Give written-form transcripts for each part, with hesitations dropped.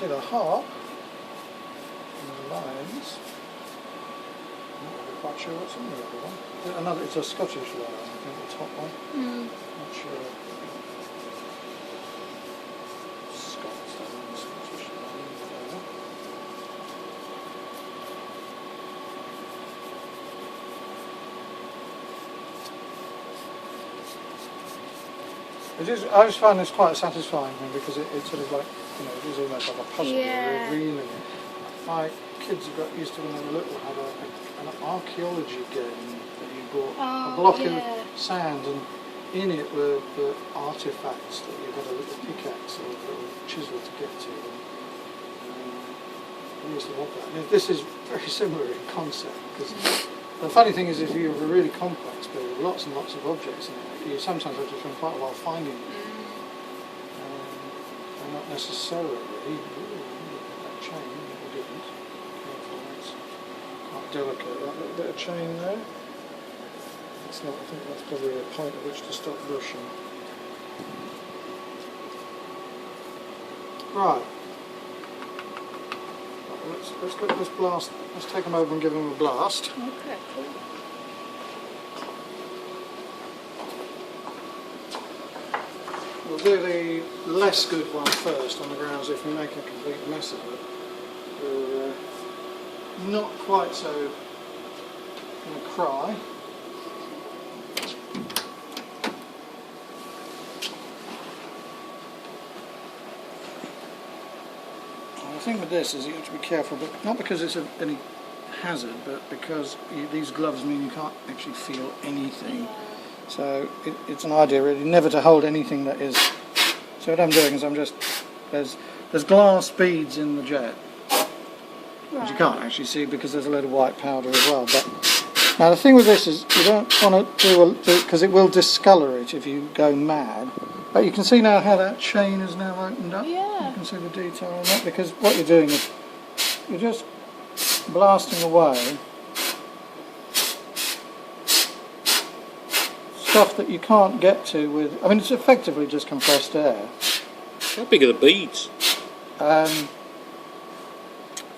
see the harp and the lines. I'm not really quite sure what's in the other one. It's a Scottish line, I think, the top one. Not sure. Scots, Scottish line. It is, I just find this quite a satisfying thing because it's sort of like, you know, it is almost like a puzzle. Yeah. Really. My kids have got used to when they were little had an archaeology game that you bought a block of sand, and in it were artifacts that you had a little pickaxe or a little chisel to get to. And, I used to love that. And this is very similar in concept because the funny thing is if you have a really complex build with lots and lots of objects in it, you sometimes have to spend quite a while finding them. And not necessarily that chain, we didn't. Careful, that's quite delicate. That little bit of chain there. That's not, I think that's probably a point at which to stop brushing. Right. Let's get this blast. Let's take them over and give them a blast. Okay, cool. We'll do the less good one first on the grounds if we make a complete mess of it. We're not quite so going to cry. And the thing with this is you have to be careful, but not because it's any hazard, but because these gloves mean you can't actually feel anything. So it's an idea really never to hold anything that is. So what I'm doing is I'm just there's glass beads in the jet, which you can't actually see because there's a load of white powder as well. But now the thing with this is you don't want to do because it will discolour it if you go mad. But you can see now how that chain is now opened up. Yeah. You can see the detail on that because what you're doing is you're just blasting away stuff that you can't get to with. I mean, it's effectively just compressed air. How big are the beads?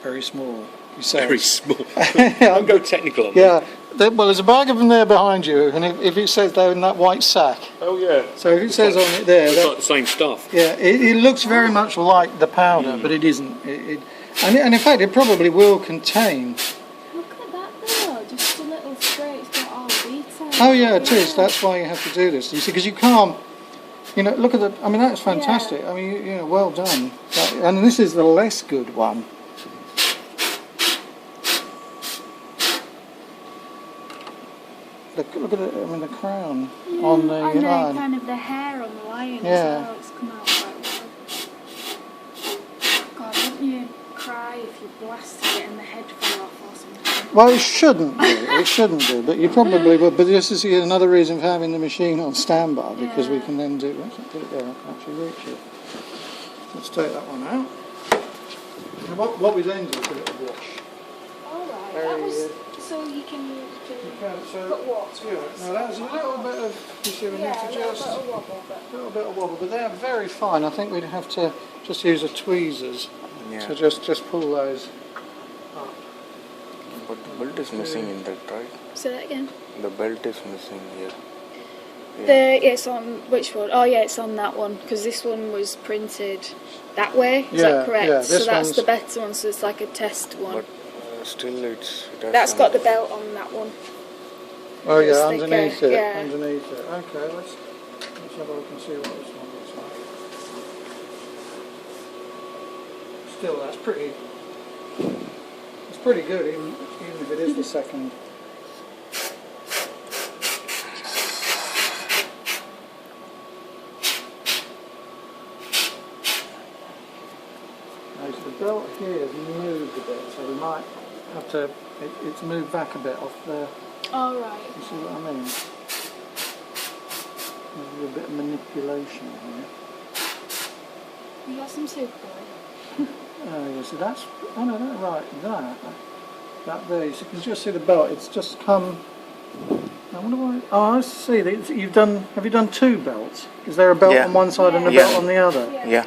Very small. You say. Very small. Don't go technical on Yeah. Well, there's a bag of them there behind you, and if it says they're in that white sack. Oh yeah. So if it says on it there, it's like the same stuff. Yeah, it looks very much like the powder, but it isn't. And in fact, it probably will contain. Look at that though, just a little spray. It's got all detail. Oh yeah, it is. That's why you have to do this. You see, because you can't. You know, look at the. I mean, that's fantastic. Yeah. I mean, you know, well done. And this is the less good one. Look at it. I mean, the crown on the and lion. kind of the hair on the lion Yeah. as well. It's come out quite well. God, wouldn't you cry if you blasted it and the head fell off or something? Well, it shouldn't do. It shouldn't do, but you probably would. But this is another reason for having the machine on standby because we can then do. Let's put it there. I can actually reach it. Let's take that one out. And what we then do is give it a wash. All right. That was so you can. Put water. Yeah. Now that's a little bit of. You see, we need to just a little bit of wobble, but they are very fine. I think we'd have to just use a tweezers to just pull those up. But the belt is missing in that, right? Say that again. The belt is missing here. It's on which one? Oh yeah, it's on that one because this one was printed that way. Is that correct? Yeah, so that's the better one. So it's like a test one. But still, it has That's got the belt on that one. Oh yeah, It's underneath thicker, it. yeah. Underneath it. Okay, let's have a look and see what this one looks like. Still, that's pretty. It's pretty good, even if it is the second. Now, so the belt here has moved a bit, so we might have to. It's moved back a bit off there. All right. You see what I mean? There's a bit of manipulation here. You got some soup boy? Oh yeah, so that's, oh no, that right, that there, so you can just see the belt, it's just come, I wonder why, oh I see, you've done, have you done two belts? Is there a belt on one side and a belt on the other? Yeah.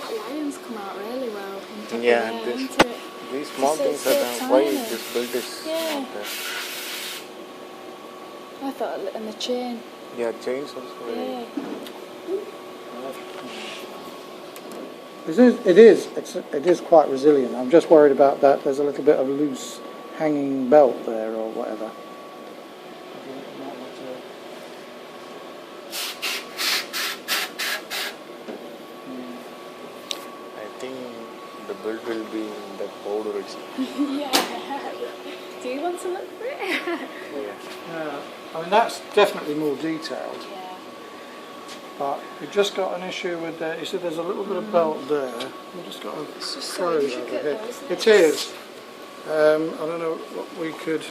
That lion's come out really well. On top Yeah, of there, this- hasn't it? These small So things so are done. Why tiny. this build is Yeah. not there? I thought, and the chain. Yeah, chains also. Yeah. It is quite resilient. I'm just worried about that. There's a little bit of loose hanging belt there or whatever. I think the build will be in the powder itself. Yeah. Do you want to look for it? Yeah. Yeah, I mean that's definitely more detailed. Yeah. But we've just got an issue with the. You see, there's a little bit of belt there. We've just got a It's just so froze intricate over here. though, isn't It is. I don't know what we could.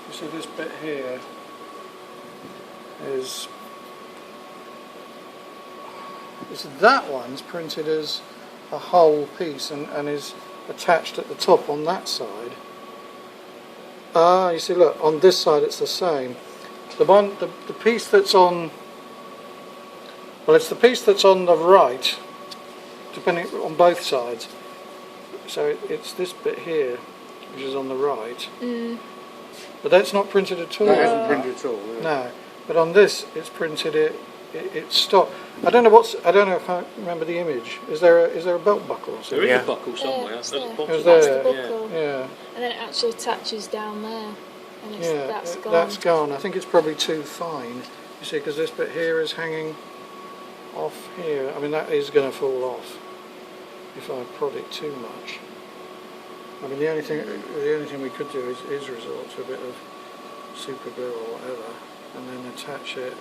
You see, this bit here is. That one's printed as a whole piece and is attached at the top on that side. Ah, you see, look, on this side it's the same. The piece that's on, well, it's the piece that's on the right, depending on both sides. So it's this bit here, which is on the right. But that's not printed at all. That hasn't printed at all. No, but on this it's printed. It's stopped. I don't know if I remember the image. Is there a belt buckle or There something? is Yeah. a buckle somewhere. At the there. bottom. Is That's there? the buckle. Yeah, And then it actually attaches down there. And it's, yeah. that's gone. That's gone. I think it's probably too fine. You see, because this bit here is hanging off here. I mean, that is going to fall off if I prod it too much. I mean, the only thing we could do is resort to a bit of super glue or whatever, and then attach it.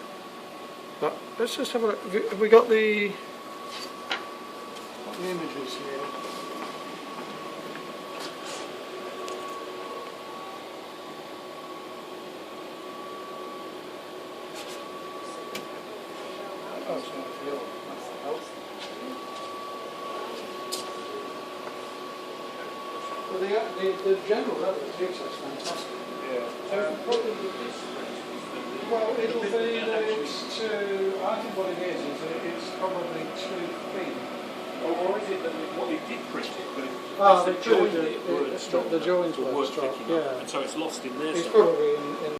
But let's just have a look. Have we got the images here? Oh, it's not the old. Well, the general level of jigsaw is fantastic. Yeah. Well, it'll be that it's too. I think what it is it's probably 2 feet. Or is it that what they did print it, but Ah, the they joined could, it weren't strong the enough, joints or weren't weren't strong, thick enough, yeah. and so it's lost in there It's somewhere. probably in